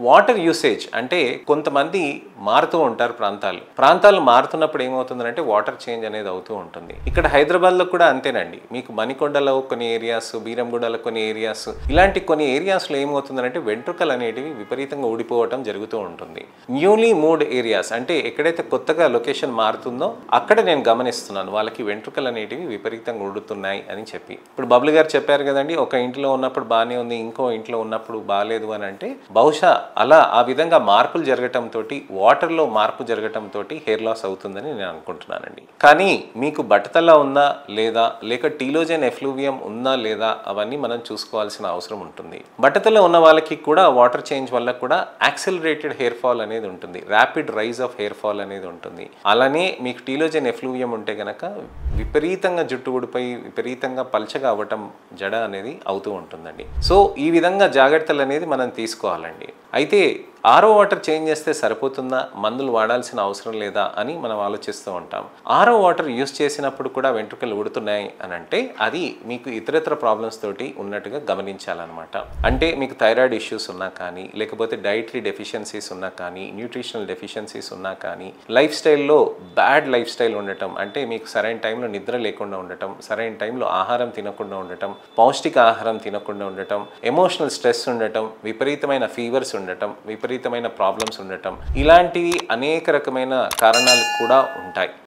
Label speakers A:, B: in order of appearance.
A: Water usage అంటే కొంతమంది మారుతూ ఉంటారు ప్రాంతాలు మారుతున్నప్పుడు ఏమవుతుందంటే వాటర్ చేంజ్ అనేది అవుతూ ఉంటుంది. ఇక్కడ హైదరాబాద్లో కూడా అంతేనండి. మీకు మణికొండలో కొన్ని ఏరియాస్, బీరంగూడలో కొన్ని ఏరియాస్, ఇలాంటి కొన్ని ఏరియాస్లో ఏమవుతుందంటే వెంట్రుకలు అనేటివి విపరీతంగా ఊడిపోవటం జరుగుతూ ఉంటుంది. న్యూలీ మూడ్ ఏరియాస్ అంటే ఎక్కడైతే కొత్తగా లొకేషన్ మారుతుందో అక్కడ నేను గమనిస్తున్నాను వాళ్ళకి వెంట్రుకలు అనేటివి విపరీతంగా ఊడుతున్నాయి అని చెప్పి. ఇప్పుడు బబ్లు గారు చెప్పారు కదండి, ఒక ఇంట్లో ఉన్నప్పుడు బాగానే ఉంది, ఇంకో ఇంట్లో ఉన్నప్పుడు బాగాలేదు అని అంటే బహుశా అలా ఆ విధంగా మార్పులు జరగటంతో వాటర్లో మార్పు జరగటంతో హెయిర్ లాస్ అవుతుందని నేను అనుకుంటున్నానండి. కానీ మీకు బట్టతల ఉందా లేదా, లేక టీలోజన్ ఎఫ్లూవియం ఉందా లేదా అవన్నీ మనం చూసుకోవాల్సిన అవసరం ఉంటుంది. బట్టతల ఉన్న వాళ్ళకి కూడా వాటర్ చేంజ్ వల్ల కూడా యాక్సిలరేటెడ్ హెయిర్ ఫాల్ అనేది ఉంటుంది, rapid rise of hair fall అనేది ఉంటుంది. అలానే మీకు టీలోజన్ ఎఫ్లూవియం ఉంటే గనక విపరీతంగా జుట్టు ఊడిపోయి విపరీతంగా పల్చగా అవ్వటం, జడ అనేది అవుతూ ఉంటుందండి. సో ఈ విధంగా జాగ్రత్తలు అనేది మనం తీసుకోవాలండి. అయితే ఆరో వాటర్ చేంజ్ చేస్తే సరిపోతుందా, మందులు వాడాల్సిన అవసరం లేదా అని మనం ఆలోచిస్తూ ఉంటాం. ఆరో వాటర్ యూస్ చేసినప్పుడు కూడా వెంట్రుకలు ఊడుతున్నాయి అని అంటే అది మీకు ఇతరత్ర ప్రాబ్లమ్స్ తోటి ఉన్నట్టుగా గమనించాలన్నమాట. అంటే మీకు థైరాయిడ్ ఇష్యూస్ ఉన్నా కానీ, లేకపోతే డైటరీ డెఫిషియన్సీస్ ఉన్నా కానీ, న్యూట్రిషనల్ డెఫిషియన్సీస్ ఉన్నా కానీ, లైఫ్ స్టైల్లో బ్యాడ్ లైఫ్ స్టైల్ ఉండటం, అంటే మీకు సరైన టైంలో నిద్ర లేకుండా ఉండటం, సరైన టైంలో ఆహారం తినకుండా ఉండటం, పౌష్టిక ఆహారం తినకుండా ఉండటం, ఎమోషనల్ స్ట్రెస్ ఉండటం, విపరీతమైన ఫీవర్స్ ఉండటం, విపరీతమైన ప్రాబ్లమ్స్ ఉండటం, ఇలాంటివి అనేక రకమైన కారణాలు కూడా ఉంటాయి.